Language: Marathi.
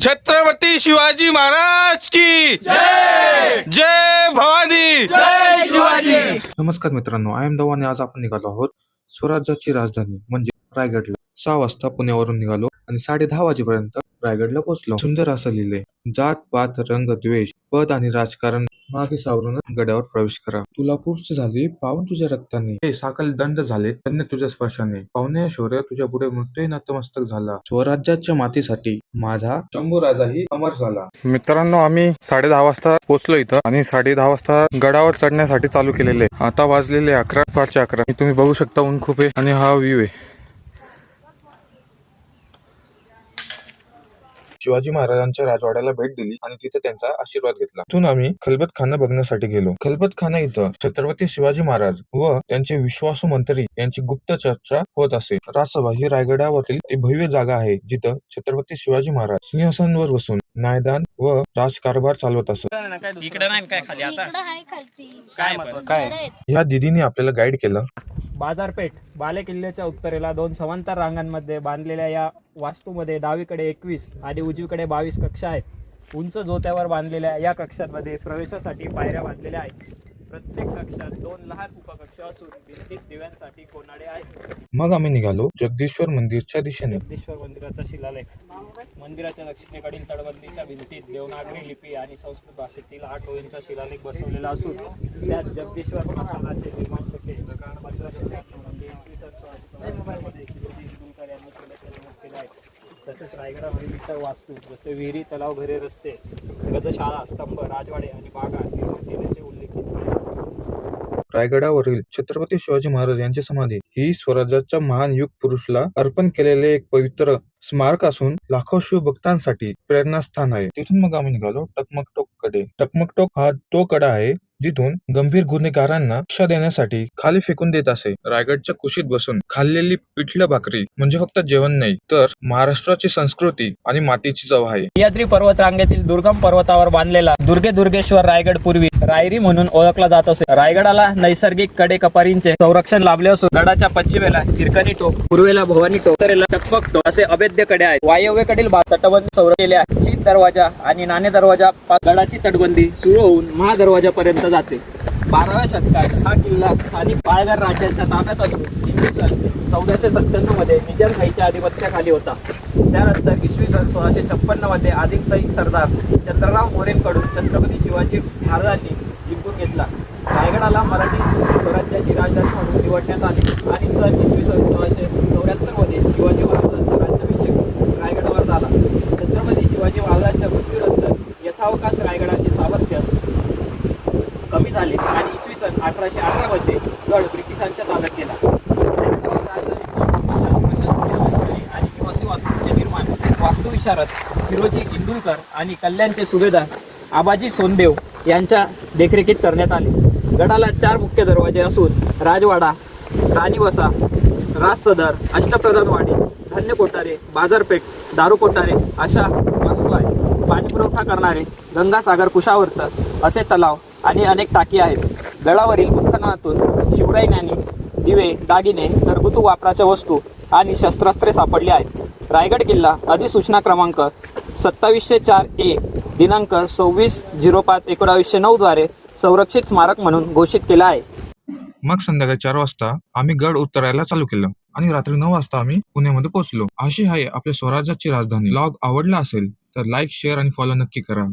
छत्रपती शिवाजी महाराज की जय. जय भवानी. जय शिवाजी. नमस्कार मित्रांनो, आय एम दवा आणि आज आपण निघालो आहोत स्वराज्याची राजधानी म्हणजे रायगडला. 6 वाजता पुण्यावरून निघालो आणि 10:30 वाजेपर्यंत रायगडला पोहोचलो. सुंदर असं लिहिले, जात पात रंग द्वेष पद आणि राजकारण मागे सावरूनच गडावर प्रवेश करा. तुला पुष्ट झाली पाहून तुझ्या रक्ताने, हे साकल दंड झाले धन्य तुझ्या स्पर्शाने. पाहुणे शौर्य तुझ्या पुढे मृत्यू नतमस्तक झाला. स्वराज्याच्या मातीसाठी माझा शंभू राजाही अमर झाला. मित्रांनो, आम्ही 10:30 वाजता पोहोचलो इथं आणि 10:30 वाजता गडावर चढण्यासाठी चालू केलेले. आता वाजलेले 11:15. तुम्ही बघू शकता ऊन खूप आहे आणि हा व्ह्यू आहे. शिवाजी महाराजांच्या राजवाड्याला भेट दिली आणि तिथे त्यांचा आशीर्वाद घेतला. तिथून आम्ही खलबतखाना बघण्यासाठी गेलो. खलबतखाना इथं छत्रपती शिवाजी महाराज व त्यांचे विश्वासू मंत्री यांची गुप्त चर्चा होत असे. राजसभा ही रायगडावरील एक भव्य जागा आहे जिथं छत्रपती शिवाजी महाराज सिंहासनावर बसून न्यायदान व राजकारभार चालवत असत. या दिदीने आपल्याला गाईड केलं. बाजारपेठ बालेकिल्ल्याच्या उत्तरेला 2 समांतर रांगांमध्ये बांधलेल्या या वास्तूमध्ये डावीकडे 21 आणि उजवीकडे 22 कक्षा आहेत. उंच जोत्यावर बांधलेल्या या कक्षांमध्ये प्रवेशासाठी पायऱ्या बांधलेल्या आहेत. प्रत्येक कक्षात 2 लहान उपकक्ष असून भिंतीत दिव्यांसाठी कोनाडे आहेत. मग आम्ही निघालो जगदीश्वर मंदिरच्या दिशेने. जगदीश्वर मंदिराचा शिलालेख. मंदिराच्या दक्षिणेकडील तटबंदीच्या भिंतीत देवनागरी लिपी आणि संस्कृत भाषेतील 8 ओळींचा शिलालेख बसवलेला असून त्यात जगदीश्वर स्मशानाचे निर्माण शके 1586 मध्ये इसवी सन 1600 मध्ये शिवाजी इंदुरकर यांनी केल्याचे नमूद केले आहे. तसेच रायगडावरील इतर वास्तू जसे विहिरी, तलाव, घरे, रस्ते, गजशाळा, स्तंभ, राजवाडे आणि बागा निर्माण केल्याचे उल्लेखित आहे. रायगडावरील छत्रपती शिवाजी महाराज यांची समाधी ही स्वराज्याच्या महान युग पुरुषला अर्पण केलेले एक पवित्र स्मारक असून लाखो शिवभक्तांसाठी प्रेरणास्थान आहे. तिथून मग आम्ही निघालो टकमकटोक कडे. टकमकटोक हा तो कडा आहे जिथून गंभीर गुन्हेगारांना शिक्षा देण्यासाठी खाली फेकून देत असे. रायगडच्या कुशीत बसून खाल्लेली पिठलं भाकरी म्हणजे फक्त जेवण नाही तर महाराष्ट्राची संस्कृती आणि मातीची चव आहे. सह्याद्री पर्वत रांगेतील दुर्गम पर्वतावर बांधलेला दुर्गेश्वर रायगड पूर्वी रायरी म्हणून ओळखला जात असे. रायगडाला नैसर्गिक कडेकपारींचे संरक्षण लाभले असून गडाच्या पश्चिमेला हिरकणी टोक, पूर्वेला भवानी टोक, उत्तरेला टकमक टोक असे अभेद्य कडे आहेत. वायव्येकडील तटबंदी संरक्षण केले आहे. शीत दरवाजा आणि नाणे दरवाजा गडाची तटबंदी सुरू होऊन महादरवाजापर्यंत जाते. 12व्या शतकात हा किल्ला स्थानिक पाळघर राज्याच्या ताब्यात असून इसवी सन 1497 मध्ये निजामशाहीच्या आधिपत्याखाली होता. त्यानंतर इसवी सन 1656 मध्ये आदिलशाही सरदार चंद्रराव मोरेंकडून छत्रपती शिवाजी महाराजांनी जिंकून घेतला. रायगडाला मराठी स्वराज्याची राजधानी म्हणून निवडण्यात आले आणि सन इसवी सन 1674 मध्ये शिवाजी महाराजांचा राज्याभिषेक रायगडावर झाला. छत्रपती शिवाजी महाराजांच्या मृत्यूनंतर यथावकाश रायगडाचे सामर्थ्य कमी झाले आणि इसवी सन 1818 मध्ये गड ब्रिटिशांच्या ताब्यात गेला. आणि निवासी वास्तूंचे निर्माण वास्तुविशारद फिरोजी इंदुरकर आणि कल्याणचे सुभेदार आबाजी सोनदेव यांच्या देखरेखीत करण्यात आले. गडाला 4 मुख्य दरवाजे असून राजवाडा, राणीवसा, राजसदर, अष्टप्रधानवाडी, धान्य कोठारे, बाजारपेठ, दारू कोठारे अशा वास्तू आहेत. पाणीपुरवठा करणारे गंगासागर, कुशावर्त असे तलाव आणि अनेक टाकी आहेत. गडावरील उत्खननातून शिवरायांनी दिवे, दागिने, घरगुती वापराच्या वस्तू आणि शस्त्रास्त्रे सापडली आहेत. रायगड किल्ला अधिसूचना क्रमांक 2704A दिनांक 26/05/1909 द्वारे संरक्षित स्मारक म्हणून घोषित केला आहे. मग संध्याकाळी 4 वाजता आम्ही गड उतरायला चालू केलं आणि रात्री 9 वाजता आम्ही पुण्यामध्ये पोहोचलो. अशी आहे आपल्या स्वराज्याची राजधानी. ब्लॉग आवडला असेल तर लाईक, शेअर आणि फॉलो नक्की करा.